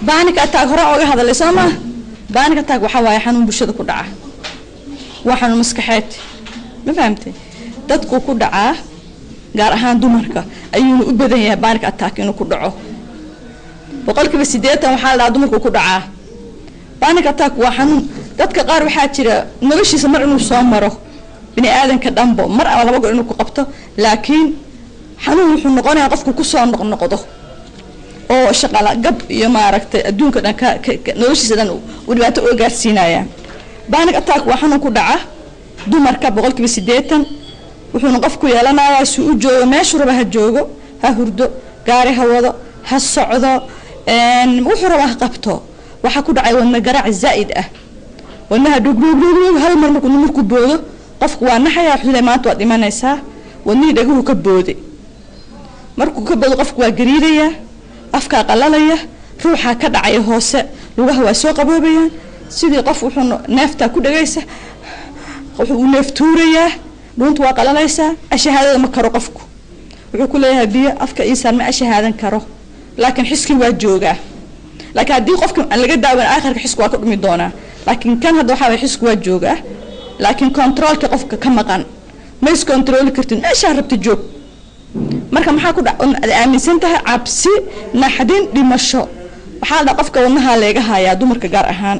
بانك أتاك هراء هذا اللي سامع بانك أتاك وحواي حنون بشدة كدعة وحنون مسكحات ما فهمتي dadku ku dhacaa gaar ahaan dumarka ayuu u badan yahay panic attack inuu ku dhaco boqolkiiba 80 waxa la dumarku ku dhacaa panic attack waa xanuun dadka qaar waxa jira noloshiisa mar inuu soo maro bini aadanka dhanbo mar ama laba goor inuu ku qabto laakiin xanuun wuxuu noqonayaa qofku ku soo noqdo oo shaqala gab iyo maaragtay adduunka dhan ka noloshiisa dhan u dhibaato oo gaarsiinaya panic attack waa xanuun ku dhaca dumarka boqolkiiba 80 wuxuu qofku yeelanayaa si uu joogo meesha raba ha joogo ha hurdo gaari ha wado ha socdo wuxuu raba qabto waxa ku dhacay wadna garaac zaid ah wadnaha dhug hal mar markuu boodo qofku waa naxaya xilay maanta waa dhimanaysaa wadnihi dhaguhu ka booday markuu ka boodo qofku waa gariiraya afka qalalaya ruuxa ka dhacay hoose lugaha waa soo qaboobayaan sidii qof wuxuu neefta ku dhagaysa wuxuu neeftuurayaa دونت واقع ليس الشهادة ما كرو قفكو وكل لها بيا أفكار إنسان ما الشهادة كرو لكن حسكي واجوجا لكن هدي قفكم أنا لقيت داون آخر حسكوا أكل ميدونا لكن كان هذا حاول حسكوا واجوجا لكن كنترول كقفك كم كان ما يس كنترول كرتين إيش هربت الجوج مركب محاكو أمين سنتها عبسي نحدين لمشوا وحال قفك ونها لقاها يا دمرك جارهان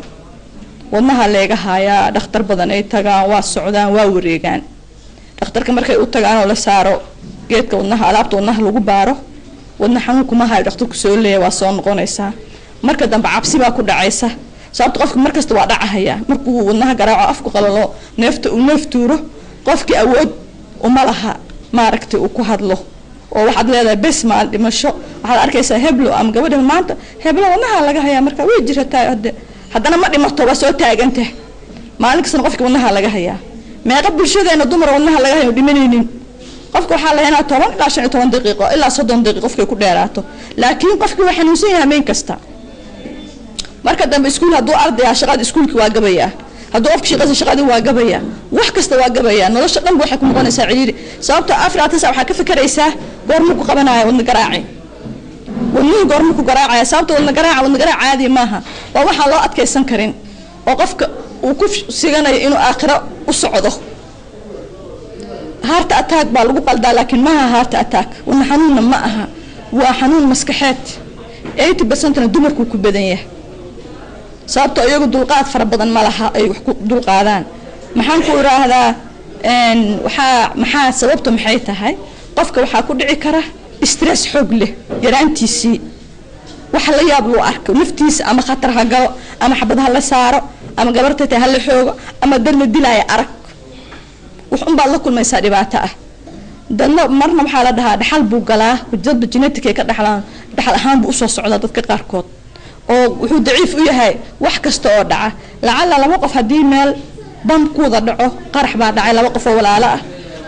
ونها لقاها يا دكتور بدن أي تجا والسعودان ووريجان dhakhtarka markay u tagaan oo la saaro geedka wadnaha alaabta wadnaha lagu baaro wadna xanuunku ma hayo dhakhtarku soo leeyahay waa soo noqonaysaa marka dambe cabsi baa ku dhacaysa sababta qofka markasta waa dhacaya markuu wadnaha garaaco afku qalalo neefta uu neeftuuro qofkii awood uma laha maaragtay uu ku hadlo oo waxaad leedahay bes maal dhimasho waxaad arkaysaa heblo ama gabadha maanta heblo wadnaha laga hayaa marka way jirtaa haddana ma dhimato waa soo taagantay maalin kasta qofkii wadnaha laga hayaa ما قبل شذا إنه دمر ونها لقاه يدمنين قفك حاله هنا طبعا لا عشان 8 دقيقة إلا 6 دقيقة قفك يكون ديراته لكن قفك واحد نسيها مين كستا مركز دم بسكول هدو أرض يا شغال سكولك واجبية هدو قفك شغال شغال واجبية وحكست واجبية نلاش دم بوحك مغنى سعيد صابته أفرع 9 وحكف كريسة قرمك قبناها والنقراعي والنيه قرمك قراعي صابته والنقراع عادي ماها وواحد الله أتكيسن كرين وقفك وكيف سيجانا إنه آخرة وصعده هارت أتاك بالغو قلدا لكن ما هارت أتاك ونحنون معها وحنون مسكحات أيتي بس أنت ندمر كوكو بدنيه صابته أيوة دلقات فربضن مالها أيوة دلقادان محان كورا هذا إن محا سببته محيطة هاي قفك وحا كودعي كره استرس حق له يرانتي سي وحلا يابلو أرك ونفتيس أما خطرها قو أما حبضها لسارو أما قبرتها هل حوجة أما درنا الدلاية أرك وحن بالله كل ما يصير بعتها دنا مرنا بحالة ده حل بوجلاه وجد جيناتك كده دحل أهم بقصة صعدة تذكر كود وهو ضعيف وياهاي وحكست أودعه لعل لو وقف هدي مال بام كوضة دعوه قرح بعد عيله وقف ولا لا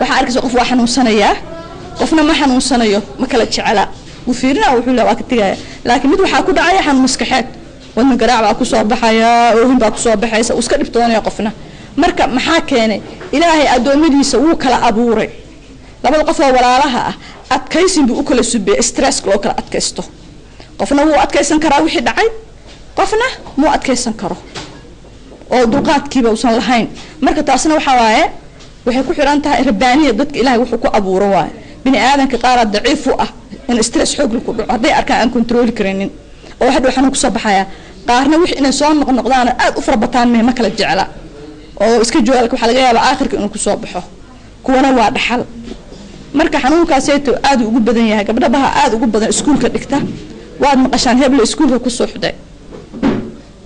وحاركس وقف واحد وسنية وقفنا ما حن وسنية ما كلتش على وفيرنا وحلا وقتها لكن مدو حاكود عيا حن مسكحات وإن قراع باكو صباحيا وهم باكو صباحيا وسكر بتواني قفنا مركب محاكيني إلهي أدومي سووا كلا أبوري لما القفوا ولا لها أتكيسن بأكل السبي استرس كلوكلا أتكيستو قفنا هو أتكيسن كرا وحيد عين قفنا مو أتكيسن كرا أو دقات كيبا وصل لهين مركب تاسنا وحوايا وحكو حرانتها ربانية ضدك إلهي وحكو أبوري بني آدم كقارة ضعيف وأه إن استرس حق لكم هذي أركان كنترول كرينين أو واحد وحنا كصباحيا قارنا وح إن صون نقدان أفر بطان ما كلا جعلا أو إسكت جوالك وحلقة على آخر كأنه كصباحه كونا واحد حل مركا حنون كاسيتو آد وجود بدنيا قبل بها آد وجود بدن سكول كدكته واحد مقشان هبل سكول كصوح ده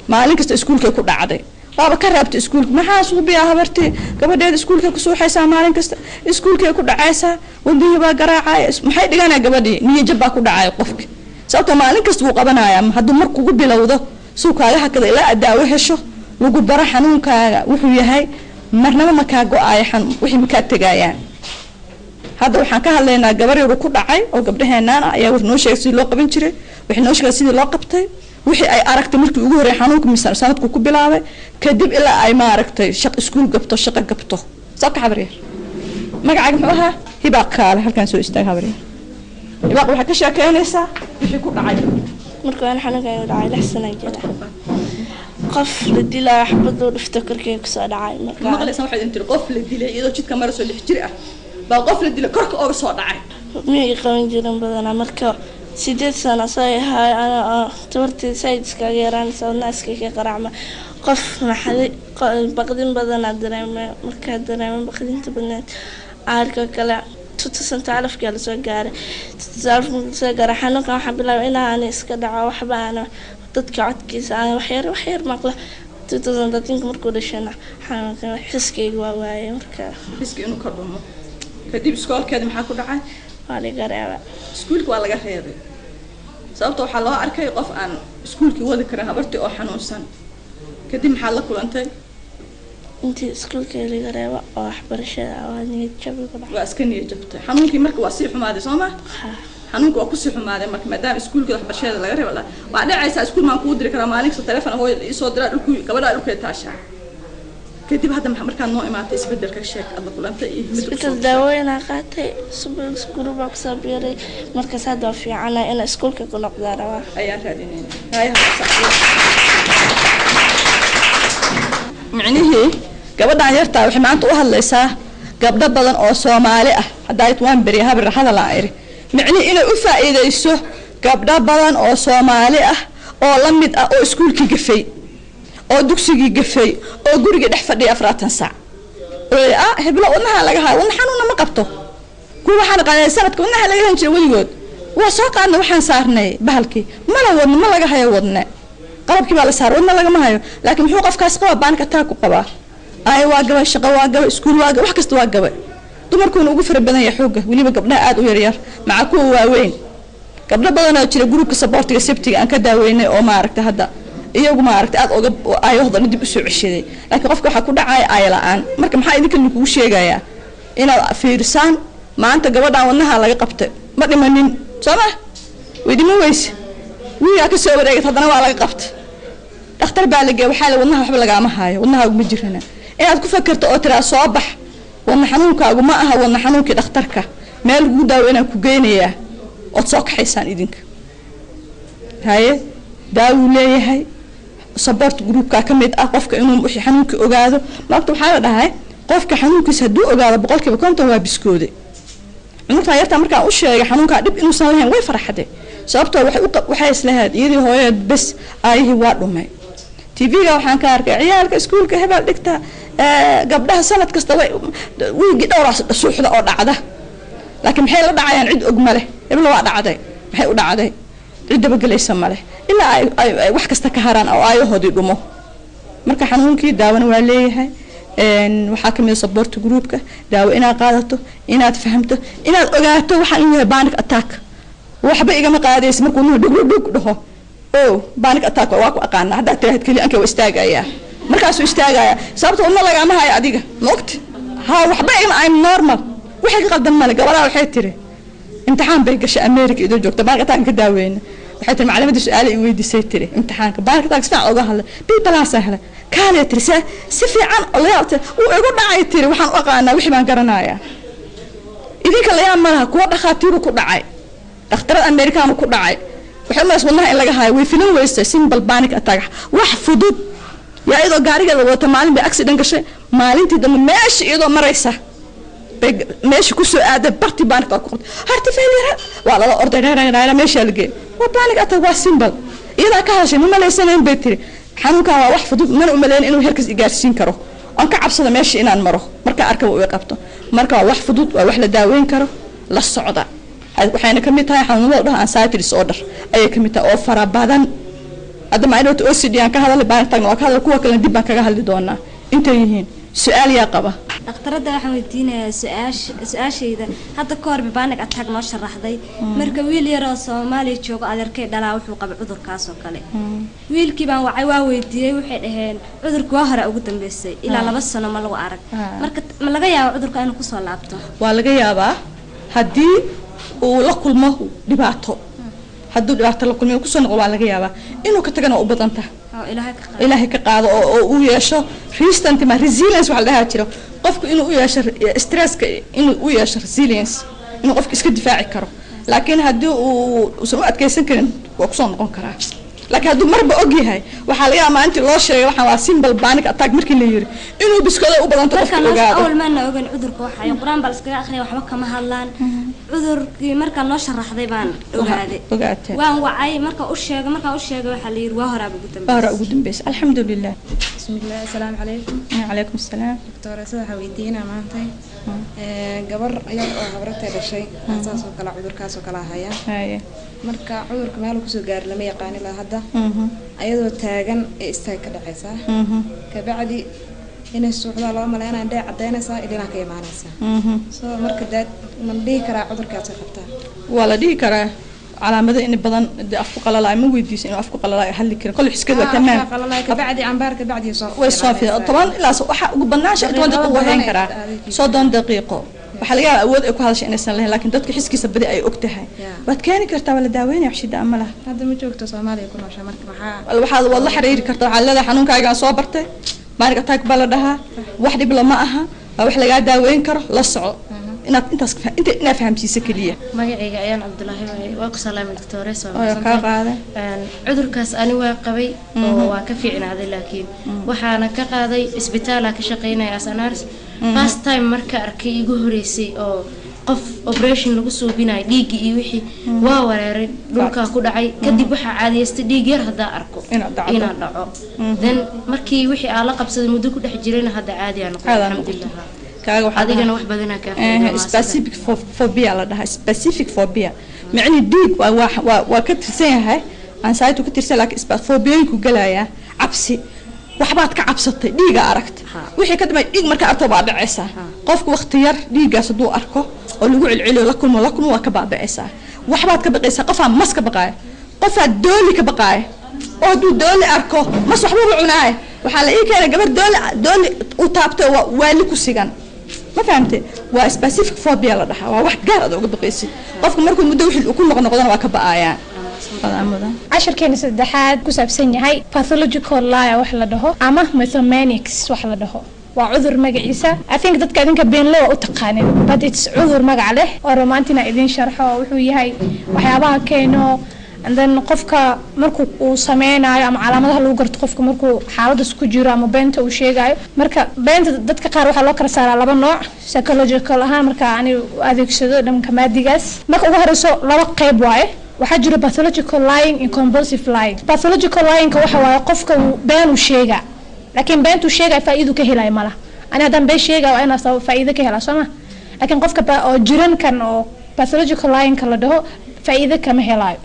ما عليك سكول كيكون عادي بابا كربت سكول ما حاسو بيها هبرتي قبل ده سكول كصوح حيسا ما عليك سكول كيكون عايسة ودي بقى قراعة ما حد يجانا قبل دي نيجي جبا كود عاي قفك sababta maalin kasta uu qabanaya hadduu markuu ugu bilowdo suuqaaga hakada ilaa adaawo hesho lagu daro xanuunkaaga wuxuu yahay marnaba ma ka go'ay wixii ma ka tagayaan hadda waxaan ka hadlaynaa gabar yar ku dhacay oo gabdhaheenana ayaa wax noo sheegay sidii loo qaban jiray wixii noo sheegay sidii loo qabtay wixii ay aragtay markii ugu horeeyay xanuunka misan sanadku ku bilaabay kadib ilaa ay ma aragtay shaqo iskuul gabto shaqo gabto sabka habar yar magacaaga muxuu ahaa hibaaq kaale halkan soo istaag habar yar hibaaq waxa ka sheekeynaysaa wixii ku dhacay marka aan xanuunkan dhacay 6 sano jira qof la dilay xabadu dhifto korkay ku soo dhacay marka maqlaysan waxa intii qof la dilay iyadoo jidka maraso 6 jir ah baa qof la dilay korka oo soo dhacay miyay qaban jirin badan marka 8 sano soo yahay ana tabartii sayidska yaraan soo naaska ka qaracma qof maxay baqdin badan dareemay marka dareemay baqdinta badan aarka kale 2000 kala soo gaaray 2000 soo gaaray xanuunka waxa bilaabay inaan iska dhaco waxba ana dadka codkiisa aan wax yar maqla 2013 markuu dhashana xanuunka xiskayga waa waayay marka xiska inuu ka dhumo kadib iskoolkeeda maxaa ku dhacay waa la gareebay iskuulka waa laga reebay sababtoo waxa loo arkay qof aan iskuulkii wadi karin habartii oo xanuunsan kadib maxaa la kulantay intii iskuulka la gareebay oo waxbarashada waa niyad jab ku dhacay waa iska niyad jabtay xanuunkii markii waa sii xumaaday Soomaa xanuunku waa ku sii xumaaday markii maadaama iskuulka waxbarashada laga reebay waa dhacaysa iskuul maan ku diri karaa maalinka telefoon hooyo isoo diraa dhulku gabadha dhulka taasha kadib hadda markaan noo imaatay isbedelka sheeg adla kulantay iyo isbedel daawooyina qaatay iskuul baa ku soo biiray markaas hadda fiican in iskuulka ku noqdaan ayaa raadinayna micnihii gabadhan yartaa waxay maanta u hadlaysaa gabdho badan oo Soomaali ah hadda waan bariyaha barahada la ayri micnihii inay u faa'iideyso gabdho badan oo Soomaali ah oo la mid ah oo iskuulkii gafay oo dugsigii gafay oo guriga dhex fadhiya 40 saac oo heblo wadnaha laga hayo wadna xanuuna ma qabto kuwa waxaan qaaday sanadka wadnaha laga hanjay waligood waa soo qaadna waxaan saarnay bahalkii ma laga hayo wadna qalabkii baa la saar wadna laga ma hayo laakiin muxuu qofkaas qaba baanka taa ku qaba ay waa gaba shaqo waa gaba iskuul waa gaba wax kasta waa gaba dumarkuna ugu fara badan yahay xooga waliba gabdhaha aad u yar yar maca kuwa waaweyn gabdho badan oo jira group supportiga sabtiga aan ka daaweynay oo ma aragtay hadda iyagu ma aragtay aad oga ayahooda dib u soo ceshaday laakiin qofka waxa ku dhacay ay la'aan marka maxaa idinka lagu sheegayaa inaad fiirsaan maanta gabadhan wadnaha laga qabtay ma dhimanin Soomaa weydimo weys wiiga ka soo wareegay haddana waa laga qabtay dhakhtar baa laga waxa la wadnaha waxba laga ma haayo wadnaha ma jirana inaad ku fakarto oo tira soo bax wadna xanuunkaagu ma aha wadna xanuunkii dhakhtarka meel ugu daawo inaan ku geynayaa oo soo kaxaysaan idinka haye daawo leeyahay support group ka kamid ah qofka inuu wixii xanuunka ogaado maanta waxa la dhahay qofka xanuunkiisa haduu ogaado 100% waa biskoode marka yarta marka u sheegay xanuunka dib inuu san lahayn way faraxday sababtoo waxay islahayd iyadii hooyad bas ayhi waa dhumay TV-ga waxaan ka arkay ciyaalka iskuulka hebel dhigta gabdhaha sanad kasta way dhowr suuxda oo dhacda laakiin maxay la dhacayaan cid og male hebel waa dhacday maxay u dhacday cid daba galaysa male ilaa ay wax kasta ka haraan oo ayahoodii dhumo marka xanuunkii daawana waa leeyahay waxaa kamid support groupka daawo inaad qaadato inaad fahamto inaad ogaato waxa inuu yahay panic attack waxba igama qaadaysa markuu noo dhug dhaho panic attack waa ku aqaan hadda tiraahid kali anka waa istaagaya markaas uu istaagaya sababtoo uma laga ma hayo adiga moogti ha waxba I'm normal wixii ka qaldan male gabadha waxay tiri imtixaan bay gashay America idoo joogta panic attack ka daaweyna waxay tiri macallimada su'aal ay weydiisay tiri imtixaanka panic attack sax uga hadlay people sahla kaale tiri si fiican oo yaabta uu igu dhacay tiri waxaan u aqaanaa wixii baan garanayaa idinka la yaab malaha kuwa dhaqaatiiru ku dhacay dhakhtarada Amerikaan ku dhacay waxay ma iswadnaha in laga hayo way filan weysta simple panic attack wax fudud yaa idoo gaariga la wata maalin bay accident gashay maalintii dambe meesha idoo maraysa meesha ku soo aaday barti panic attack harti failure wala la orday meesha la geey waa panic attack waa simple iyada ka hadashay ma maleysaneen bay tiri xanuunka waa wax fudud mana u maleyn inuu heerkas gaarsiin karo aan ka cabsada meesha inaan maro marka arka uu qabto marka waa wax fudud waa wax la daaweyn karo la socda waxayna kamid tahay xanuunada anxiety disorder ayay kamid tahay oo fara badan hadda ma inuu OCD aan ka hadalay baan tagno waa ka hadal kuwa kale dib baan kaga hadli doonaa intay yihiin su'aal yaa qaba dhakhtarada waxaan weydiinayaa su'aashayda hadda ka hor panic attack noo sharaxday marka wiil yar oo Soomaaliya joogo adeerkay dhalaa wuxuu qabay cudurkaas oo kale wiilkii baan waa weydiiyay waxay dhaheen cudurku waa hore ugu dambeysay ilaa 2 sano ma lagu arag marka ma laga yaabo cudurka inuu ku soo laabto waa laga yaabaa hadii uu la kulmo dhibaato hadduu dhibaato la kulmo ku soo noqdo waa laga yaabaa inuu ka tagana u badan tahay ilaahay ka qaado oo uu yeesho resilience waxa la dhahaa jiro qofku inuu u yeesho stresska inuu u yeesho resilience inuu qofku iska difaaci karo laakiin haddii uu soo adkeysan karin وأقصون نقول كراه لكن هذا مرة أوجيها وحاليا ما أنت الله شيء وحنا سيمبل بانك أتاك مركي اللي يري إنه بس كذا وبدن تقف أول ما أنا أقول عذر كوحة القرآن بالسكرة آخر وحبك ما هالان عذر مركا الله شرح ذيبان وقعدت وان وعي مركا أشياء وحلير وهرب قدام بس الحمد لله بسم الله السلام عليكم وعليكم السلام دكتورة سيدة حويدينا مانتي قبر أيام عبرتي هالشيء أساس وكلا عذر كاس وكلا هيا marka cudurka meel ku soo gaar lama yaqaan ilaa hadda ayadoo taagan ee istaag ka dhacaysa ka bacdi inay suuxda loo maleeyay inay cadeynaysa ilaa ka imaanaysa soo marka dad man dhigi karaa cudurkaas qabtaa wala dhigi karaa calaamado in badan afku qalalaay ma weydiisan inuu afku qalalaay hal kale kullu xiskada waa tamaam qalalaay ka bacdi ambaar ka bacdi soo way saafiya طبعا ilaa waxa ugu banaansha 20 daqiiqo wayn karaa 30 daqiiqo waxa laga awood ay ku hadashay inaysan lahayn laakiin dadka xiskiisa badi ay og tahay waad keeni kartaa wala daaweynaya washida amala hadda ma joogto Soomaaliya ku noosha marka maxaa waxaad wada xiriir kartaa waxa leedahay xanuunkaaga soo bartay baarig attack bala dhaha wax dhib lama aha wax laga daaweyn karo la soco inaad intaas fahamsiisa kaliya magacayga ayaan Cabdullaahi waa ku salaamay doctor oo ka qaaday cudurkaas ani waa qabay oo waa ka fiicnaaday laakiin waxaana ka qaaday isbitaal ka shaqeynaya asanaars first time marka arkay igu horeysay oo qof operation lagu soo binay dhiigi iyo wixii waa wareeray dhulka ku dhacay kadib waxa caadiyeystay dhiig yar hada arko ina dhaco then markii wixii aan la qabsaday muddo ku dhex jirayna hada caadi aan noqday alxamdulillah kaaga waxa adigana wax badan ka specific phobia la dhahay specific phobia macni dhiig waa ka tirsan yahay aan saytu ka tirsan laakiin phobia ku galaya cabsi waxbaad ka cabsatay dhiiga aragta wixii ka damay dhiig marka arto baad dhacaysa qofku waqti yar dhiigaas haduu arko oo lagu cilciliyo la kulmo waa ka baabacaysa waxbaad ka baqaysaa qof aan mas ka baqay qof aad dooli ka baqay oo haduu dooli arko mas waxba u cunaay waxa la ii keenay gabar dooli u taabtay waa li ku sigan ما فهمت وسبيسيفيك فوبيا لا دحا واحد قاعد uga baqaysi qofka markuu muddo wixii uu ku noqdana waa ka baqaayaan casharkeena saddexaad ku saabsan yahay pathological lie wax la dhaho ama methomanics wax la dhaho waa cudur magaciisa I think dadka idinka been loo u taqaaneen but it's cudur magac leh oo romantina idin sharxo wuxuu yahay waxyaabaha keeno and then qofka markuu uu sameeynayo ama calaamadaha lagu garto qofka markuu xaaladaas ku jiro ama beenta uu sheegayo marka beenta dadka qaar waxa loo kala saaraa laba nooc psychological ahaan marka ani adeegsado dhanka maadigaas marka ugu horeyso laba qayb waaye waxa jira pathological lying and compulsive lying pathological lying waxa waaye qofka uu been u sheega laakiin beentu sheegay faa'iido ka helay mala ani hadan been sheega waa inaa faa'iido ka helaa soma laakiin qofka oo jiran kan oo pathological lying la dhaho faa'iido kama helayo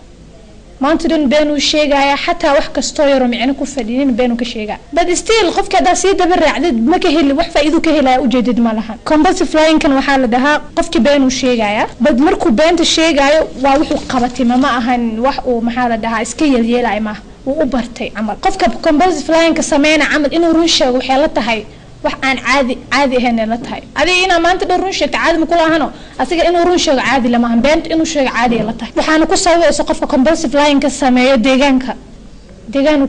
maanta dhan beenu sheegaya xataa wax kasto yaro micna ku fadhinin beenu ka sheega but still qofka hada si daba raacdid ma ka heli wax faa'iido ka helaya ujeedid ma laha compulsive lying kan waxa la dhahaa qofki beenu sheegaya bad markuu beenta sheegayo waa wuxuu qabatay ma ahan wax uu maxaa la dhahaa iska yeelay ma uu u bartay amal qofka compulsive lying ka sameeyna amal inuu run sheego waxay la tahay wax aan caadi ahayn la tahay adiga ina maanta run sheegta caadi ma kula ahano asiga inuu run sheego caadi lama ahan beent inuu sheego caadi la tahay waxaana ku saabeyso qofka compulsive lying ka sameeyo deegaanka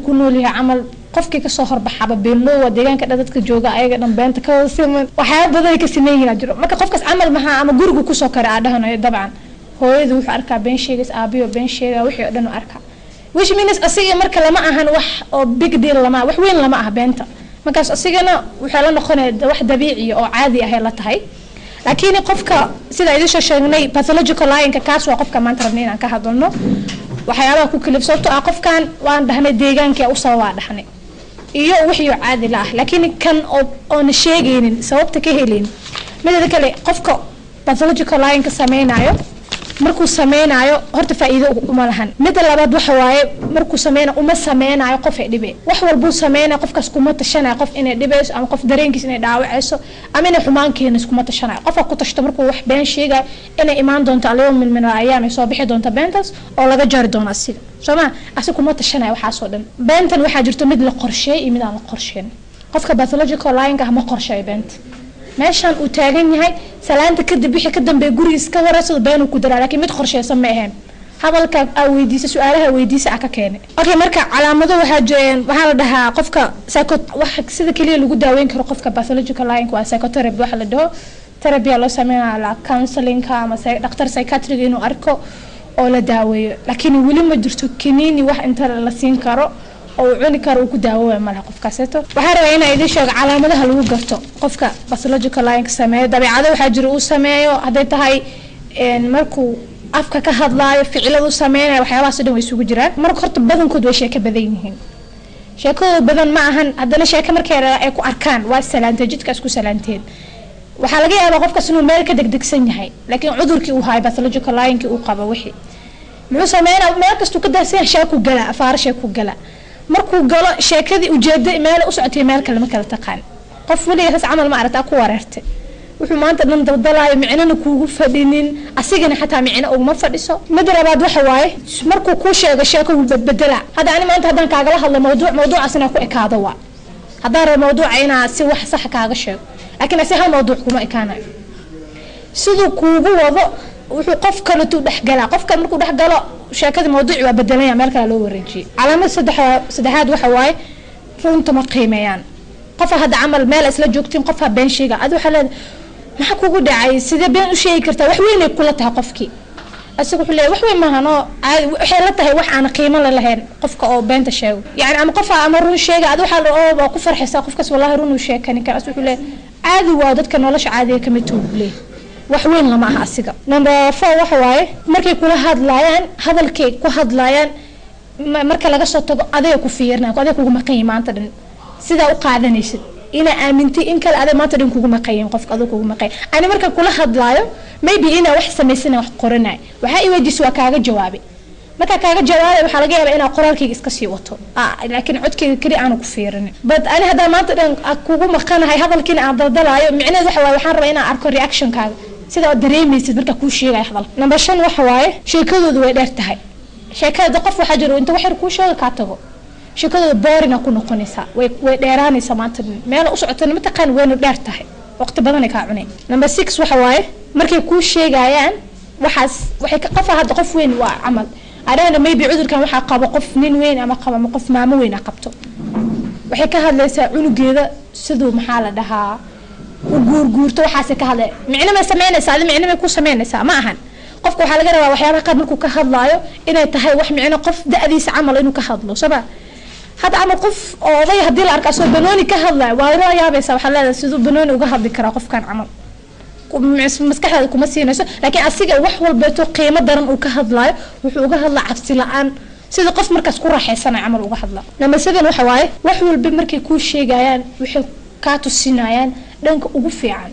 ku nool yahay amal qofkii ka soo horbaxaba beelo waa deegaanka dadka jooga ayaga dhan beenta ka wasiman waxa badan ka sameeyay jiro marka qofkaas amal maha ama guriga ku soo kara aadahanayo dabcan hooyadu wuxuu arkaa been sheegays aabiyo been sheega wixii oo dhan u arkaa which means asiga marka lama ahan wax oo big deal lama wax weyn lama ah beenta markaas asigana waxa la noqonaya wax dabiici oo caadi ah la tahay laakiin qofka sida idin sheegnay pathological lying kaas waa qofka maanta rabnay inaan ka hadalno waxyaabaha ku kalifsooto qofkan waan dhahnay deegaanka u sababa dhahnay iyo wixii caadi la ah laakiin kan oo na sheegaynin sababta ka helin midda kale qofka pathological lying ka sameeynayo markuu sameeynayo horta faa'iido uma lahan midda labaad waxa waaye markuu sameeynayo qof ay dhibe wax walba sameeyna qofkaas kuma tashanayo qof inay dhibayso ama qof dareenkiisa inay dhaawacayso ama inay xumaan keenayso kuma tashanayo qofka ku tashto markuu wax been sheegay inay imaan doonto alayom min ayaam ay soo bixi doonto beentas oo laga jari doono asiga soma asiga kuma tashanayo waxa soo dhan beentan waxa jirto mid la qorsheey iyo mid aan la qorsheyn qofka pathological lying ah ma qorsheey beent meeshan uu taagan yahay salaanta kadib wixii ka dambeeyay gurigiisa ka wareysado been uu ku daraa laakiin mid qorsheysan ma ahayn hadalka weydiisa su'aalaha weydiisa ka keenay okay marka calaamado waxa la dhahaa qofka wax sida kaliya lagu daaweyn karo qofka pathological lying waa psychotherapy waxa la dhaho therapy loo sameeyaa la counseling ama dhakhtar psychiatric inuu arko oo la daaweeyo laakiin weli ma jirto kiniini wax inta la siin karo oo cuni karo uu ku daawooyo malaha qofkaaseeto waxaan rabaa inaan idin sheego calaamadaha lagu garto qofka pathological lying sameeyo dabeecado waxaa jira uu sameeyo hadday tahay markuu afka ka hadlaayo ficiladu sameeynaya waxyaabahaas dhan way isugu jiraan marka horta badankood way sheeko badan yihiin sheekadooda badan ma ahan haddana sheeko markay ay ku arkaan waa salaantay jidka isku salaanteen waxaa laga yaabaa qofkaas inuu meel ka degdegsan yahay laakiin cudurkii uu hayo pathological lying uu qabo wixii muxuu sameynaa meel kastuu ka daasaya sheeku gala afaar sheeku gala markuu galo sheekadii ujeedo meel u socotay meel kale ma kala taqaan qof waligiis camal ma aragtaa ku wareertay wuxuu maanta dhan daldalaayo micnana kuugu fadhinin asigana xataa micno uguma fadhiso mid labaad waxa waaye markuu kuu sheego sheeko uu badbedela hadda ani maanta haddaan kaagala hadlo mawduucaas inaa ku ekaado waa haddaan rabo mawduuca inaa si wax sax kaaga sheego laakiin asi hal mawduuc kuma ekaanayo siduu kuugu wado wuxuu qof kale tuu dhexgalaa qofkan markuu dhexgalo sheekada mawduuci waa bedelaya meel kale loo wareejiyay calaamad saddexaad waxa waaye runta ma qiimeeyaan qof hadda camal meel isla joogtiin qof been sheega ad waxa leedahay maxaa kugu dhacay sidee been u sheegi kartaa wax weyn ay kula tahay qofkii asiga wuxuu leeyahay wax weyn maaha no waxay la tahay wax aan qiimo lahayn qofka oo beenta sheego yani ama qof ama run sheega ad waxa oo ku farxaysaa qofkaas wallahi run uu sheekani kara wuxuu leeyahay caadi waa dadka nolosha caadiga ka mid uu leeyahay wax weyn lama aha asiga number 4 waxa waaye markay kula hadlayaan hadalkay ku hadlayaan marka laga soo tago adeeg ku fiirnaa adeeg kugu maqan maanta dhan sida u qaadanaysid ina aamintay in kale adeeg maanta dhan kugu maqan qofka adeeg kugu maqan ani marka kula hadlayo maybe ina wax sameysana wax qoranay waxa ay weydiisay waa kaaga jawaabay marka kaaga jawaabay waxa laga yaabaa ina qoraalkayga iska sii wato laakiin codkayga kali aan ku fiirin bad ani hada maanta dhan kugu maqanahay hadalkiina aan daldalaayo micnaheedu waxa waaye waxaan rabaa inaan arko reaction kaaga sida dareemaysid marka ku sheegay hadal number 5 waxa waaye sheekadoodu way dheer tahay sheekada qof waxa jiro inta wax ku sheego ka tago sheekadoodu boorina ku noqonaysa way dheeraanaysa maanta meel u socotana ma taqaan weyn dheer tahay waqti badan ay ka cunay number 6 waxa waaye markay ku sheegayaan waxaas waxay ka qof hadda qof weyn waa camal arana maybe cudurkan waxa qabo qof nin weyn ama qabo qof maamo weyn qabto waxay ka hadlaysaa cunugeeda sidoo maxaa la dhahaa guurguurto waxaas ka hadlay micno ma sameynaysaa micno ma ku sameynaysaa ma ahan qofka waxa laga rabaa waxyaabaha qaar markuu ka hadlaayo inay tahay wax micno qof da'diisa camal inuu ka hadlo sabab hada ama qof oday hadii la arko soo banooni ka hadlay waa la yaabaysaa waxa leedahay sidoo banooni uga hadli kara qofkan camal maskaxda kuma siinayso laakiin asiga wax walba to qiimo daran uu ka hadlaayo wuxuu uga hadlaa cabsi la'aan sida qof markaas ku raaxaysanay camal uga hadla lama sideen waxa waaye wax walba markay ku sheegayaan waxay ka tusinayaan dhanka ugu fiican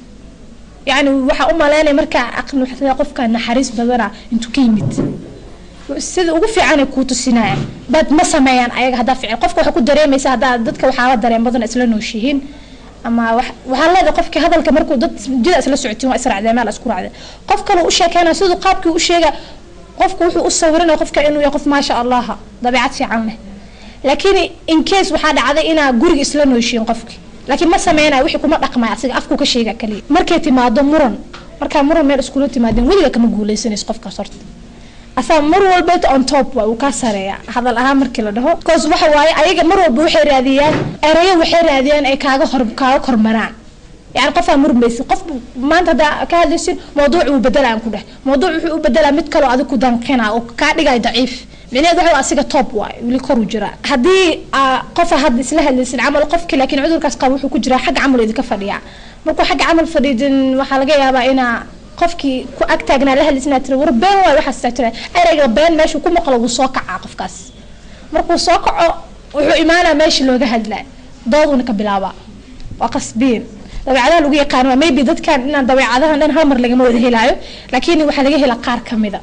yani waxa u maleynay marka aqoon waxa qofka naxariis badana intuu ka yimid sida ugu fiican ay ku tusinayaan bad ma sameeyaan ayaga hada ficil qofka waxa ku dareemaysa hada dadka waxa la dareen badan isla nooshihiin ama waxa leedahay qofka hadalka markuu dad jida isla socotiin waa israacday meel isku raacday qof kale u sheekayna sidoo qaabkii u sheega qofku wuxuu u sawiranaa qofka inuu yahay qof ma sha Allah dabeecad fiican leh laakiin in case waxa dhacday ina guriga isla nooshiin qofki laakiin ma sameeyna wixii kuma dhaqmay asiga afku ka sheega kaliya markay timaado marka muran meel isku timaadeen waliga kama guuleysanayso qofka sorta asaa mar walba on top waa uu ka sareeya hadal ahaan markii la dhaho koos waxa waaye ayaga mar walba waxay raadiyaan erayo waxay raadiyaan ay kaaga kormaraan يعني قفا مرميس قف ما أنت دا كهذا موضوع وبدل عن كله موضوع وبدل مت كلو هذا كودان كنا أو كادي جاي ضعيف من هذا هو أسيق توب واي واللي كرو جرا هدي قفا هذا سلها اللي عمل قفك لكن عذر كاس قوي وكجرا حق عمل إذا كفر يعني مركو حق عمل فريد وحلقة يا بقينا قفكي أكتاجنا لها اللي سنتر وربنا وواحد سترة أنا ربنا ماشي وكم قلو وصاقع قف كاس مركو صاقع وإيمانا ماشي لو جهد لا ضاضونك بلعبة وقصبين dabeecadaha lagu yaqaan waa maybe dadkan inaan dabeecadaha dhan hal mar laga wada helaayo laakiin waxa laga helaa qaar kamida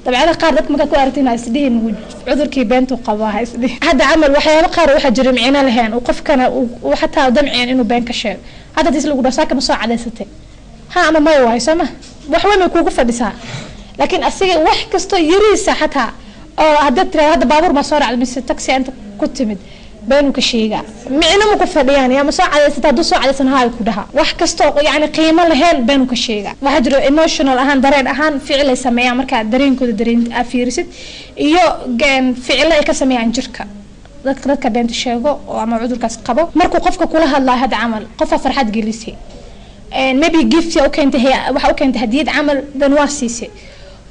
dabeecadaha qaar dadka marka ku aragtina isdhiin cudurkii beentu qabaa isdhiin hada amal waxyaabo qaar waxa jira micna lahayn oo qofkana uu xataa damceen inuu been ka sheego hada dis lagu dhasaaka ma soo cadaysatay ha ama ma way sama wax weyn kuugu fadhisaa laakiin asiga wax kasto yariisa xataa oo hada hada baabuur ma soo raacday mise taxi inta ku timid بينو كشيء معنا مكفر يعني يا مساعدة ستادو ساعدة سنهاي كلها واحد كستو يعني قيمة لهين بينو كشيء واحد رو emotional أهان درين أهان فعل يسميه مركا درين كده درين أفيرسد يو جن فعل يكسميه عن جركة ذكرت كبنت الشيء وعم عذر كسقبه مركو قفك كلها الله هذا عمل قفة فرحة جلسي maybe gift أو كنت هي وح أو كنت هدية عمل بنواسيسي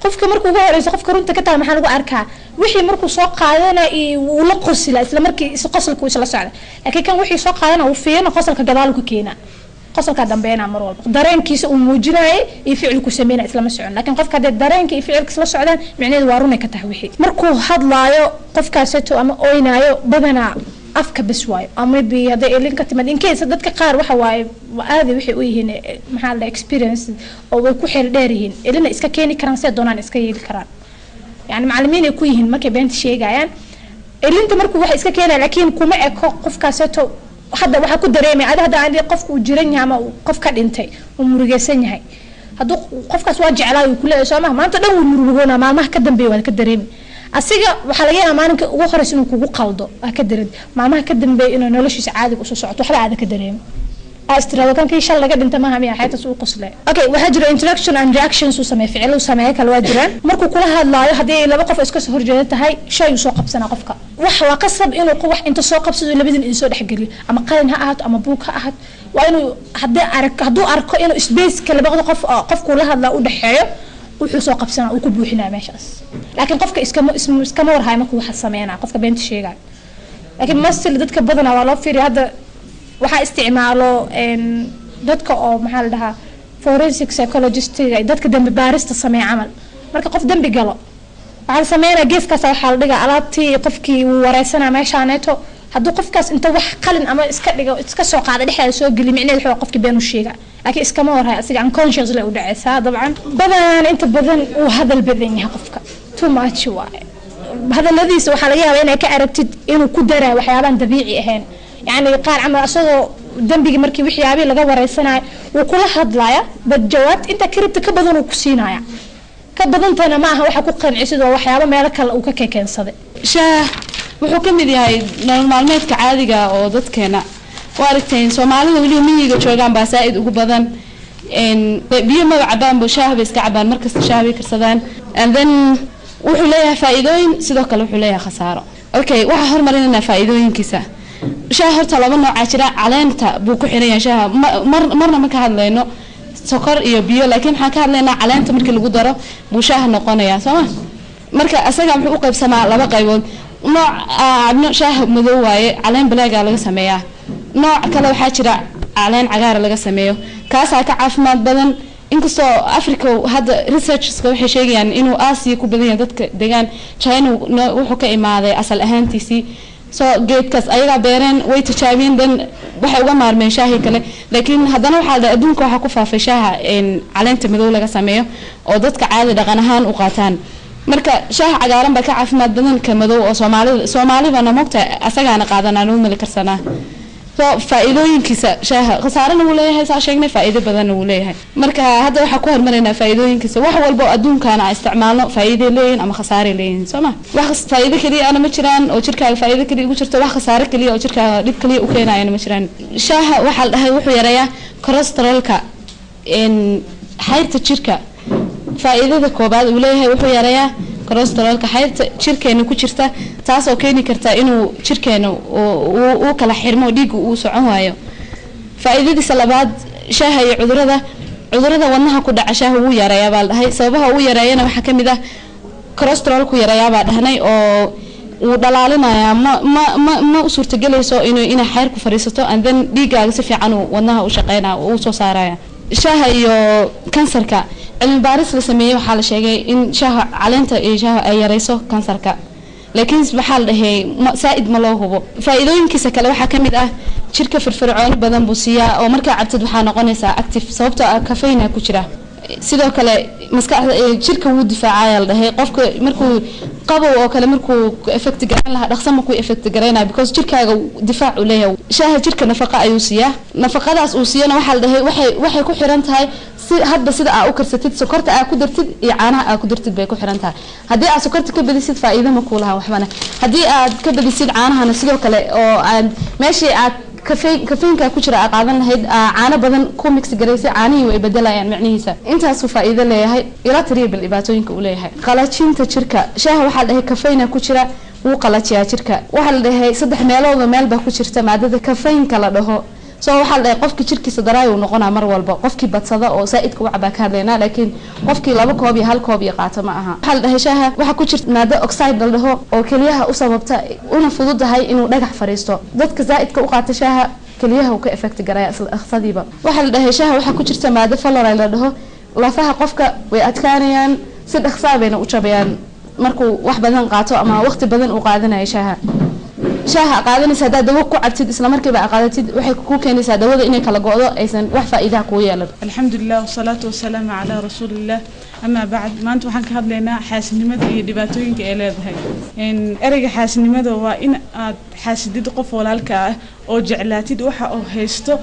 qofka markuu ugu horeyso qofka runta ka tahay maxaa lagu arkaa wixii markuu soo qaadana uu la qosila isla markii qosolku isla socda laakiin kan wixii soo qaadana uu fiirna qosolka gadaal ku keena qosolka dambeena mar walba dareenkiisa uu muujinayo iyo ficilku sameeyna isla ma socon laakiin qofka hadda dareenka iyo ficilka isla socdaan macnaheedu waa run ka tahay wixii markuu hadlaayo qofkaasato ama ooynaayo badana afka bas waayo ama bi hada ilin ka timid in case dadka qaar waxa waaye aadi wixii u yihiin maxaa la experience oo way ku xeel dheer yihiin ilina iska keeni karaan si doonaan iska yeeli karaan yani macallimiin ay ku yihiin markay beenta sheegayaan ilinta markuu wax iska keenay laakiin kuma eko qofkaasato hadda waxa ku dareemay hadda aan qofku uu jiran yahay ama qof ka dhintay uu murugaysan yahay haduu qofkaas waa jeclaa uu kula soomaa maanta dhan uu murugoona maalmaha ka dambeeyay waa ka dareemay asiga waxa laga yaabaa maalinka ugu horeysa inuu kugu qaldo waa ka dareemay maalmaha ka dambeeyay inuu noloshiisa caadi u soo socoto waxba aad ka dareemay astrado kan kii shal laga dhinta maaha miya xaytaas uu qoslay okay waxa jira interaction and reactions uu sameeyo ficil uu sameeyo kala waa jiraan markuu kula hadlaayo hadii laba qof iska soo horjeeda tahay shay uu soo qabsana qofka wax waa qasab inuu wax inta soo qabsado labadin in soo dhaxgeliyo ama qalin ha ahaato ama buug ha ahaato waa inuu haduu arko inuu space kala baqdo qofku la hadlaa u dhaxeeyo wuxuu soo qabsana uu ku buuxinaa meeshaas laakiin qofka iskama warhayo markuu wax sameeyana qofka beenta sheegay laakiin mas'il dadka badana waa loo fiiriyo hadda waxa isticmaalo dadka oo maxaa la dhahaa forensic psychologist dadka dambi baarista sameeya amal marka qof dambi galo waxa sameeyna geeskaas waxa la dhigaa alaabtii qofkii uu wareysana meeshaaneeto hadduu qofkaas inta wax qalin ama iska dhigo iska soo qaada dhexda soo gali micnaheedu waxa qofkii been u sheega laakiin iskama warhay asiga unconscious la u dhacaysa dabcan badan inta badan uu hadal badan yahay qofka too much waaye hadaladiisa waxa laga yaabaa inay ka aragtid inuu ku daraa waxyaabahan dabiici ahayn يعني قال عمل أصله دنبي مركي وحي عبي لقى وريسنا وكل هضلايا بجوات أنت كربت كبدن وكسينايا كبدن تنا معها وحكوا قنعسد وحيابا ما لك وكك كان صدق شاه وحكم دي هاي المعلومات كعادية أو ضد كنا واركتين سو معلومة اليوم يجي شوغان بسائد وكبدن إن بيوم عبان بشاه بس كعبان مركز شاه بكرسدان and then وحليها فائدين سدوك وحليها خسارة أوكي وحهر مرينا فائدين كيسة شهر طلبنا نوع عشرة علامته بوكو حرية شهر مرنا ما كهذا لأنه سكر يبيه لكن حكى لنا علامته مركل الجدرة بوشاه نقنا يا سما مركل أسرع محقوق بسماع لا بقى يقول نوع عبنا شاه مذوعي علام بلاقي على سمية نوع كلو حشرة علام عجار على سميه كاس كعاف ما بدن إنكسو أفريقيا هذا ريسيرش سوي شيء يعني إنه آسيا كوبدين ضد دجان شاينو وحكي ما هذا أصل أهانتي so geedkaas ayaga beereen way tijaabiyeen dan waxay uga maarmeen shaahi kale laakiin hadana waxa adduunka waxa ku faafay shaaha caleenta madow laga sameeyo oo dadka caadi dhaqan ahaan u qaataan marka shaaha cagaaran ba ka caafimaad badan ka madow oo Soomaalida moogta asagaana qaadanaan u mali karsanaa so faa'iidooyinkiisa shaaha khasaarana uu leeyahay sheegnay faa'iido badan uu leeyahay marka hadda waxa ku hormarina faa'iidooyinkiisa wax walba oo adduunkaana isticmaalno faa'iido leeyahay ama khasaare leeyahay Soomaa wax faa'iido kaliya ana ma jiraan oo jirkaaga faa'iido kaliya ugu jirto wax khasaare kaliya oo jirkaaga dib kaliya u keenayna ma jiraan shaaha waxa la dhahay wuxuu yareeyaa cholesterolka in xayrta jirka faa'iidada koobaad uu leeyahay wuxuu yareeyaa cholesterolka xayrta jirkeena ku jirta taas oo keeni karta inuu jirkeena uu kala xirmo dhiig uu socon waayo faa'iidadiisa labaad shaaha iyo cudurada wadnaha ku dhaca shaaha uu yareeyaa baa la dhahay sababaha uu yareeyana waxa kamid ah cholesterolku yareeyaa baa dhahnay oo uu dhalaalinaya ma u suurtagelayso inay xayr ku fariisato and then dhiigaaga si fiican wadnaha u shaqeynaa uu soo saaraya shaaha iyo kansarka cilmi baaris la sameeyay waxa la sheegay in shaaha caleenta iyo shaaha ay yareyso kansarka laakiin waxa la dhahay saaid ma loo hubo faa'iidooyinkiisa kale waxa kamid ah jirka firfircoon badan buu siiyaa oo marka cabtid waxa noqonaysaa active sababtoo ah caffeine ku jira sidoo kale maskaxda jirka wuu difaacaya la dhahay qofka markuu qabow oo kale markuu effect garan laha dhaqso ma ku effect garanaa because jirkaaga difaac u leeyahay shaaha jirka nafaqa ayuu siiyaa nafaqadaas uu siiyana waxa la dhahay waxay ku xiran tahay hadba sida aad u karsatid sokorta aad ku dartid iyo caanaha aad ku dartid bay ku xiran tahay haddii aad sokorta ka badisid faa'iido ma ku laha waxbana haddii aad ka badisid caanahana sidoo kale oo aad meeshii aad kafeynka ku jira aad qaadan lahayd caano badan ku mix gareysay caanihii way bedelayaan macnihiisa intaas uu faa'iido leeyahay ila tiriibal dhibaatooyinka uu leeyahay qalajinta jirka shaaha waxa la dhahay kafeyna ku jira wuu qalajiyaa jirka waxa la dhahay 3 meelood meel ba ku jirta maadada kafeynka la dhaho soo waxa la qofkii jirkiisa daraayo noqonaa mar walba qofkii badsada oo saaidka wax baa ka hadlayna laakiin qofkii 2 koob iyo 1 koob iyo qaato ma aha waxa la dhahay shaaha waxa ku jirta maado oxide la dhaho oo kaliyaha u sababta una fududahay inuu dhagax fariisto dadka saaidka u qaata shaaha kaliyaha uu ka effect garaya asal akhsadiiba waxa la dhahay shaaha waxa ku jirta maado fluoride la dhaho lafaha qofka way adkaanayaan si dhakhsaabayna u jabayaan markuu wax badan qaato ama waqti badan u qaadanayo shaaha qaadanaysa hada dawo ku cabtid isla markiiba qaadatid waxay ku keenaysaa dawada inay kala go'do aysan wax faa'iido ku yeelan alxamdulillah wasalaatu wasalaamu ala rasuulillah ama bacd maanta waxaan ka hadlaynaa xaasidnimada iyo dhibaatooyinka ay leedahay ereyga xaasidnimada waa in aad xaasidid qof walaalka ah oo jeclaatid waxa uu haysto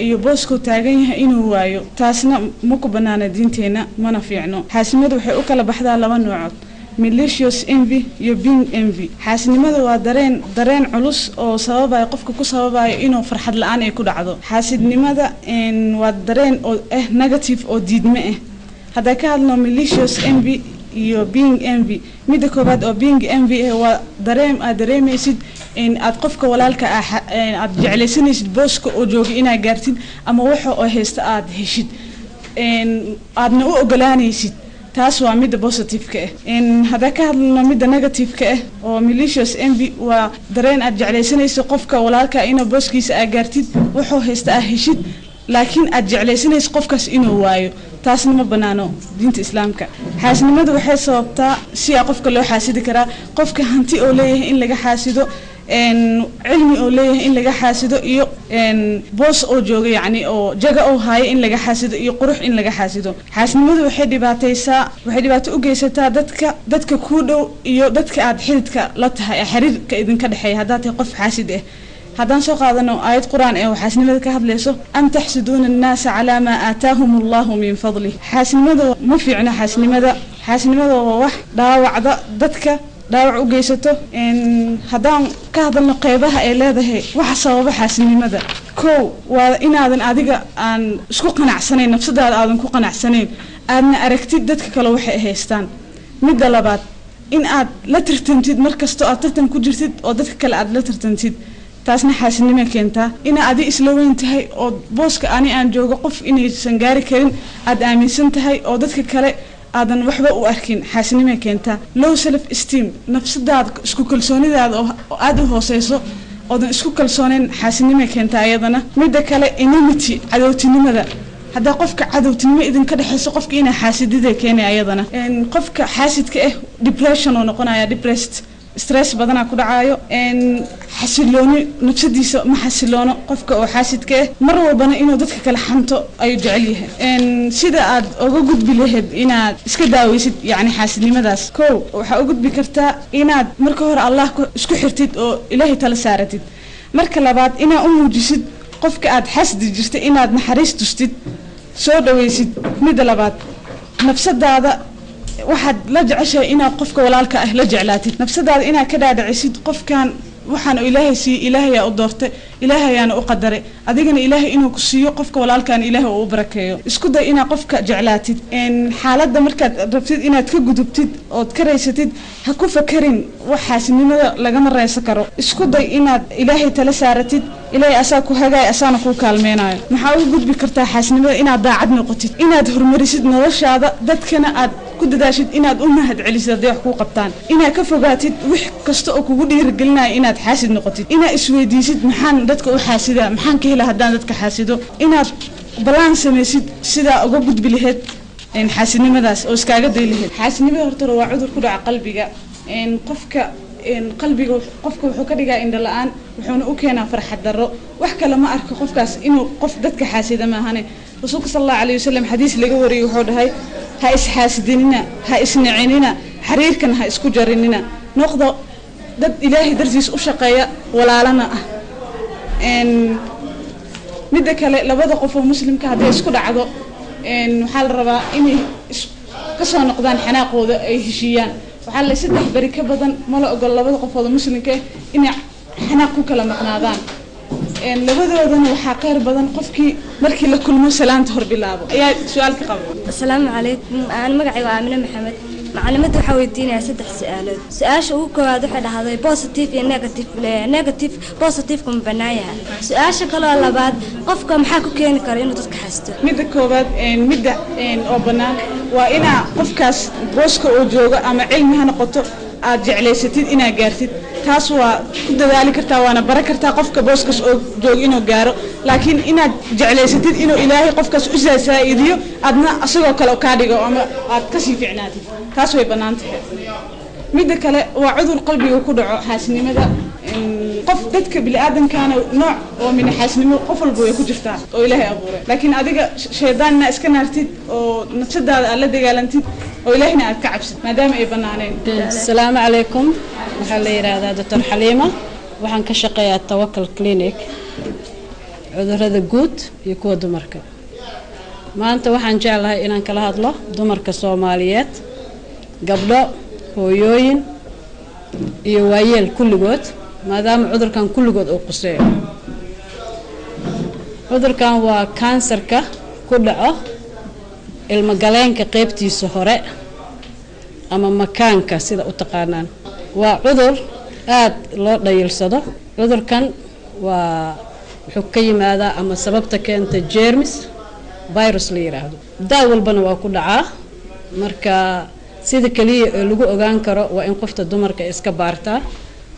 iyo boosko taagan yahay inuu waayo taasna ma ku banaana diinteena mana fiicno xaasidnimada waxay u kala baxdaa 2 noocood malicious envy iyo being envy xaasidnimada waa dareen culus oo sababaya qofka ku sababaya inuu farxad la'aan ay ku dhacdo xaasidnimada waa dareen oo negative oo diidme ah hada ka hadlo malicious envy iyo being envy midda koobaad oo being envy waa dareemaysid in aad qofka walaalka aad jeclaysanaysid booska oo jooga inaad gaartid ama waxa oo haysta aad heshid aadna u ogolaanaysid taas waa midda positive-ka hada ka hadlno midda negative-ka oo malicious envy waa dareen aad jeclaysanayso qofka walaalka inuu booskiisa aad gaartid wuxuu haysta aad heshid laakiin aad jeclaysanayso qofkaas inuu waayo taasna ma banaano diinta islaamka xaasidnimadu waxay sababtaa si qofka loo xaasidi karaa qofka hanti oo leeyahay in laga xaasido cilmi oo leeyahay in laga xaasido iyo boos oo jooga yani oo jaga oo haayo in laga xaasido iyo qurux in laga xaasido xaasidnimadu waxay dhibaato u geysataa dadka ku dhow iyo dadka aad xididka la tahay xiriirka idinka dhaxeeya hadaa tahay qof xaasid ah haddaan soo qaadano aayad quraan ee xaasidnimada ka hadlayso am taxsuduuna annaasa calaa maa aataahum allahu min fadlih xaasidnimada ma fiicna xaasidnimada waa wax dhaawacda dadka dhaawac u geysato haddaan ka hadalno qeybaha ay leedahay waxa sababa xaasidnimada kow waa inaadan adiga aan isku qanacsanayn nafsadaada aadan ku qanacsanayn aadna aragtid dadka kale waxay haystaan midda labaad in aad la tartantid markastoo aad tartan ku jirtid oo dadka kale aad la tartantid taasna xaasidnimo keentaa in aad isla weyn tahay oo booska aan joogo qof inaysan gaari karin aad aaminsan tahay oo dadka kale aadan waxba u arkin xaasidnimo keentaa low self esteem nafsadaada isku kalsoonidaada oo aad u hooseyso oodan isku kalsooneyn xaasidnimo keentaa ayadana midda kale enmity cadowtinimada hadaa qofka cadowtinimo idinka dhaxayso qofka inaa xaasidida keenay ayadana qofka xaasidka depression oo noqonaya depressed stress badana ku dhacayo xasilooni nafsadiisa ma xasiloono qofka oo xaasidka mar walbana inuu dadka kala xanto ay jecel yahay sida aad uga gudbi lahayd inaad iska daaweysid yani xaasidnimadaas kow waxa u gudbi kartaa inaad marka hore Allah isku xirtid oo Ilaahay tala saaratid marka labaad inaad u muujisid qofka aad xasdi jirtay inaad naxariis tustid soo dhaweysid midda labaad nafsadaada waxaad la jeceshahay inaad qofka walaalka la jeclaatid nafsadaada inaad ka dhaadhicisid qofkan waxaan Ilaahay si Ilaahay u doortay Ilaahay aanu u qadaray adigana Ilaahay inuu ku siiyo qofka walaalkan Ilaahay uu barakeeyo isku day inaad qofka jeclaatid xaaladda markaad rabtid inaad ka gudubtid oo ka reysatid ha ku fakarin waxaasinimada laga mareysan karo isku day inaad Ilaahay tala saaratid Ilaahay asaa ku hagaay asaana ku kaalmeenayo maxaa u gudbi kartaa xaasinimada inaad daacad noqotid inaad horumarisid noloshaada dadkana aad ku dadaashid inaad u mahad celisid haddii wax ku qabtaan inaad ka fogaatid wix kasta oo kugu dhiirigelinayo inaad xaasid noqotid inaad isweydiisid maxaan dadka u xaasida maxaan ka helaa haddaan dadka xaasido inaad balaan samaysid sidaa uga gudbi lahayd xaasidnimadaas oo iskaaga day lahayd xaasidnimada horta waa cudur ku dhaca qalbiga qofka qalbiga qofka wuxuu ka dhigaa indho la'aan wuxuuna u keenaa farxad darro wax kale ma arko qofkaas inuu qof dadka xaasida ma ahane rasuulka sallallahu alayhi wasallam xadiis laga wariyay wuxuu dhahay ha isxaasidinina ha isnicinina xiriirkan ha isku jarinina noqdo dad Ilaahay dartiis u shaqeeya walaalana ah midda kale labada qof oo muslimka haday isku dhacdo waxa la rabaa inay ka soo noqdaan xanaaqooda ay heshiyaan waxa la saddex bari ka badan ma la ogol labada qof oo muslimka inay xanaaq ku kala maqnaadaan labadoodana waxaa qeyr badan qofkii markii la kulmo salaanta hor bilaabo ayaa su'aal ka qabo assalaamu calaykum aan magacayga Aamina Maxamed macalimadda waxaa weydiinaya 3 su'aalood su-aasha ugu koowaad waxay dhahday positive iyo negative positive-ku ma bannaan yahay su-aasha kale oo labaad qofka maxaa ku keeni kara inuu dadka xasto midda koowaad midda oo bannaan waa inaa qofkaas booska oo jooga ama cilmi ha noqoto aad jeclaysatid inaad gaartid taas waa ku dadaali kartaa waana bara kartaa qofka booskaas oo jooga inuu gaaro laakiin inaad jeclaysatid inuu ilaahay qofkaas u saa'idiyo adna asagoo kale kaa dhigo ama aad ka sii fiicnaatid taas way bannaan tahay midda kale waa cudur qalbiga ku dhaco xaasnimada qof dadka bini'aadamkaana nooc oo min xaasnimo qof walba way ku jirtaa oo ilaahay abuuray laakiin adiga shaydaanna iska naartid oo nafsadaada aad la dagaalantid oo ilaahayna aad ka cabsid maadaama ay bannaaneen asalaamu calaykum waxaa la yidhaahdaa doctor xaliima waxaan ka shaqeeyaa tawakal clinic cudurrada guud iyo kuwa dumarka maanta waxaan jeclahay inaan kala hadlo dumarka Soomaaliyeed gabdho hooyooyin iyo waayeel kulligood maadaama cudurkan kulligood uu quseeyo cudurkan waa kansarka ku dhaco ilmo galeenka qaybtiisa hore ama makaanka sida u taqaanaan waa cudur aad loo dhayilsado cudurkan waa wuxuu ka yimaadaa ama sababta keenta jeermis virus la yiraahdo daa walbana waa ku dhacaa marka sida kaliya ee lagu ogaan karo waa in qofta dumarka iska baartaa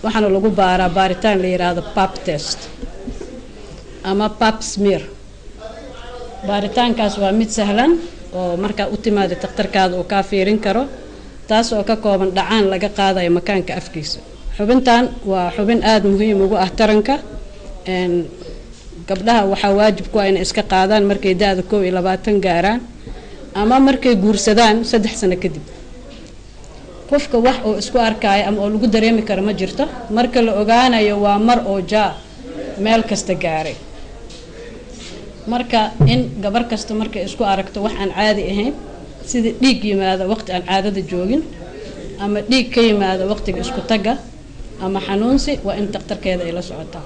waxaana lagu baaraa baaritaan la yiraahdo pap test ama pap smear baaritaankaas waa mid sahlan oo marka u timaado dhakhtarkaada uu ka fiirin karo taas oo ka kooban dhacaan laga qaadayo makaanka afkiisa xubintan waa xubin aad muhiim ugu ah taranka gabdhaha waxaa waajib ku ah inay iska qaadaan markay da'da 22 gaaraan ama markay guursadaan 3 sano kadib qofka wax oo isku arkaayo ama oo lagu dareemi karo ma jirto marka la ogaanayo waa mar oo meel kasta gaaray marka in gabar kasta markay isku aragto wax aan caadi ahayn sida dhiig yimaado waqti aan caadada joogin ama dhiig ka yimaado waqtiga isku taga ama xanuunsi waa in dhakhtarkeeda ay la socotaa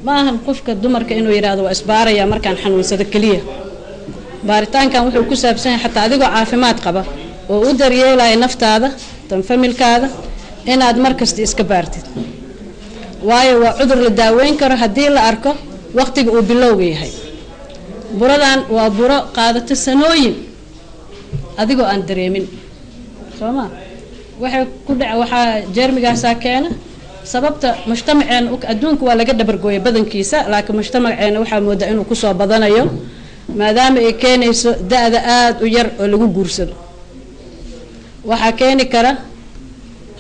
ma ahan qofka dumarka inuu yiraahdo waa isbaaraya markaan xanuunsado kaliya baaritaankan wuxuu ku saabsan yahay xataa adigoo caafimaad qaba oo u daryeelaya naftaada tan familkaada inaad markasta iska baartid waayo waa cudur la daaweyn karo haddii la arko waqtiga uu bilowga yahay buradan waa buro qaadato sanooyin adigoo aan dareemin sooma waxay ku dhaca waxaa jeermigaasaa keena sababta mujtamaceena adduunka waa laga dhabargooya badankiisa laakiin mujtamaceena waxaa moodaa inuu kusoo badanayo maadaama ay keenayso da'da aad u yar oo lagu guursado waxaa keeni kara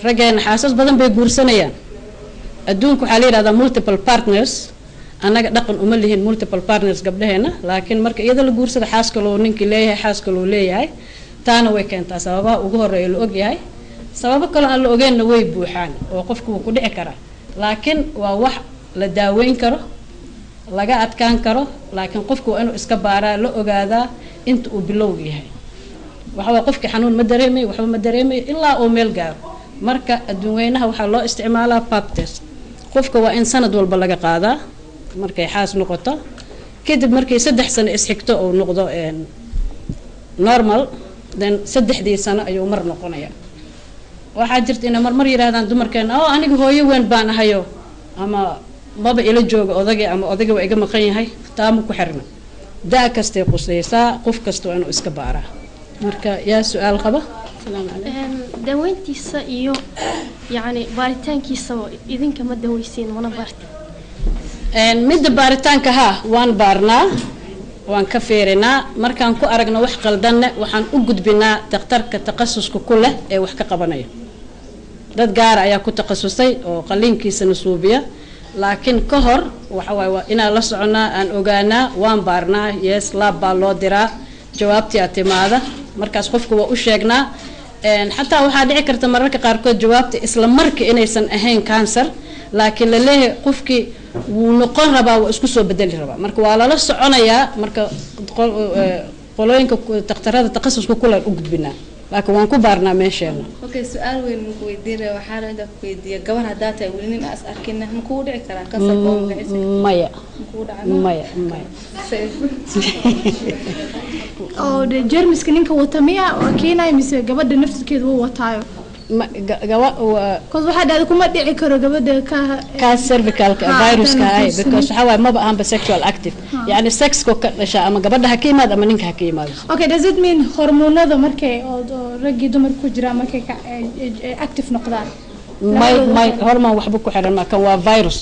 raggeena xaasas badan bay guursanayaan adduunka waxaa la yidhahdaa multiple partners annaga dhaqan uma lihin multiple partners gabdhaheena laakiin marka iyada la guursada xaas kaloo ninkii leeyahay xaas kaloo leeyahay taana way keentaa sababaha ugu horeeya la ogyahay sababo kale aan la ogeynna way buuxaan oo qofku wuu ku dhici karaa laakiin waa wax la daaweyn karo laga adkaan karo laakiin qofku waa inuu iska baaraa la ogaadaa inta uu bilowga yahay waxaa qofkii xanuun ma dareemayo waxba ma dareemayo ilaa uu meel gaaro marka adduun weynaha waxaa loo isticmaalaa pap test qofka waa in sanad walba laga qaadaa markay xaas noqoto kadib markay 3 sano isxigto oo noqdo normal then 3 sano ayuu mar noqonayaa waxaa jirta inay marmar yiraahdaan dumarkeena oo aniga hooyo weyn baan ahayo ama baba ila jooga odagay ama odagay waa iga maqan yahay taama ku xirna daa kastay qusaysaa qof kasta waa inuu iska baaraa marka yaa su'aal qaba daweyntiisa iyo yani baaritaankiisa idinka ma daweysiin mana baarta midda baaritaanka waan baarnaa waan ka fiirinaa markaan ku aragno wax qaldanna waxaan u gudbinaa dhakhtarka takhasuska ku leh ee wax ka qabanaya dad gaar ayaa ku takhasusay oo qaliinkiisa nasuubiya laakiin ka hor waxa waay waa inaan la soconaa aan ogaanaa waan baarnaa yes lab baa loo diraa jawaabtii aad timaada markaas qofku waa u sheegnaa xataa waxaa dhici karta mararka qaarkood jawaabta isla marka inaysan ahayn kansar laakiin la leeyahay qofkii wuu noqon rabaa waa isku soo bedeli rabaa marka waa lala soconayaa marka qolooyinka dhakhtarada takhasuska kule u gudbinaa laakiin waan ku baarnaa meesheena okay su'aal weyn ku weydiinaya waxaan inta ku weydiiyay gabar hadaa tahay weli nin as arkina ma ku dhici karaa kansarka oo magaciisa maya ku dhacay maya oo de jeermiska ninka wata miya oo keenay mise gabadha naftirkeedu uu wataayo waxa dhacday kuma dhici karo gabadha ka cervical virus ka ay because waxa way maba ahan sexual active yani sex ko ka dhasha ama gabadha ha ka yimaado ama ninka ha ka yimaado okay does it mean hormoonada markay rag iyo dumar ku jira markay active noqdaan my hormone waxba ku xiran ma kan waa virus